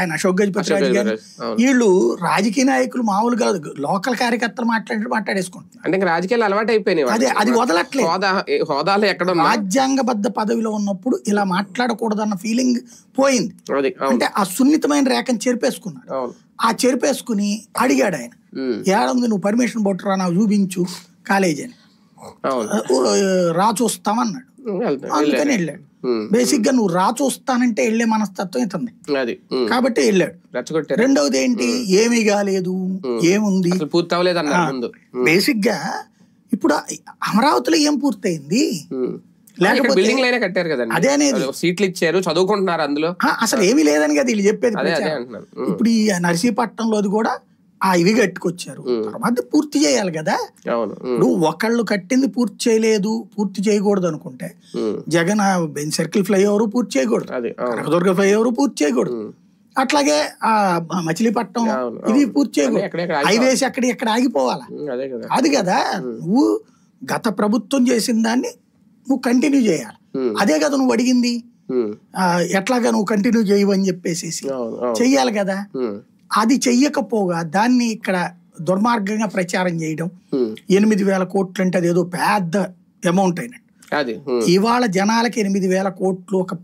ఆయన అశోక్ గజపతి రాజు గారు వీళ్ళు రాజకీయ నాయకులు మామూలు కాదు, లోకల్ కార్యకర్తలు మాట్లాడేసుకుంటున్నారు. అంటే రాజకీయాలు అలవాటు అయిపోయినాయి. అదే అది వదలట్లేదు. హోదాలు ఎక్కడ రాజ్యాంగబద్ధ పదవిలో ఉన్నప్పుడు ఇలా మాట్లాడకూడదన్న ఫీలింగ్ పోయింది. అంటే ఆ సున్నితమైన రేఖను చెరిపేసుకున్నాడు. ఆ చెరిపేసుకుని అడిగాడు ఆయన, ఏడుంది నువ్వు పర్మిషన్ పట్టురా నాకు చూపించు కాలేజీ అని. రా చూస్తామన్నాడు. అందుకని వెళ్ళాడు. బేసిక్ గా నువ్వు రా చూస్తానంటే వెళ్లే మనస్తత్వం ఇతుంది కాబట్టి వెళ్ళాడు. రెండవది ఏంటి, ఏమీ కాలేదు, ఏముంది బేసిక్ గా ఇప్పుడు అమరావతిలో ఏం పూర్తయింది, లేకపోతే అదే అనేది సీట్లు ఇచ్చారు చదువుకుంటున్నారు అందులో, అసలు ఏమీ లేదని కదా వీళ్ళు చెప్పేది. ఇప్పుడు ఈ నర్సీపట్నంలోది కూడా ఆ ఇవి కట్టుకొచ్చారు, తర్వాత పూర్తి చేయాలి కదా. నువ్వు ఒకళ్ళు కట్టింది పూర్తి చేయలేదు, పూర్తి చేయకూడదు అనుకుంటే జగన్ బెంచ్ సర్కిల్ ఫ్లైఓవర్ పూర్తి చేయకూడదు, కనకదుర్గ ఫ్లైఓవర్ పూర్తి చేయకూడదు, అట్లాగే ఆ మచిలీపట్నం ఇది పూర్తి చేయకూడదు, హైవేస్ ఎక్కడ ఆగిపోవాలా అది కదా. నువ్వు గత ప్రభుత్వం చేసిన దాన్ని నువ్వు కంటిన్యూ చేయాలి, అదే కదా నువ్వు అడిగింది. ఎట్లాగా నువ్వు కంటిన్యూ చేయవని చెప్పేసి చెయ్యాలి కదా. అది చెయ్యకపోగా దాన్ని ఇక్కడ దుర్మార్గంగా ప్రచారం చేయడం, 8,000 కోట్లు అంటే అదేదో పెద్ద అమౌంట్ అయినట్టు. ఇవాళ జనాలకి 8,000 కోట్లు ఒక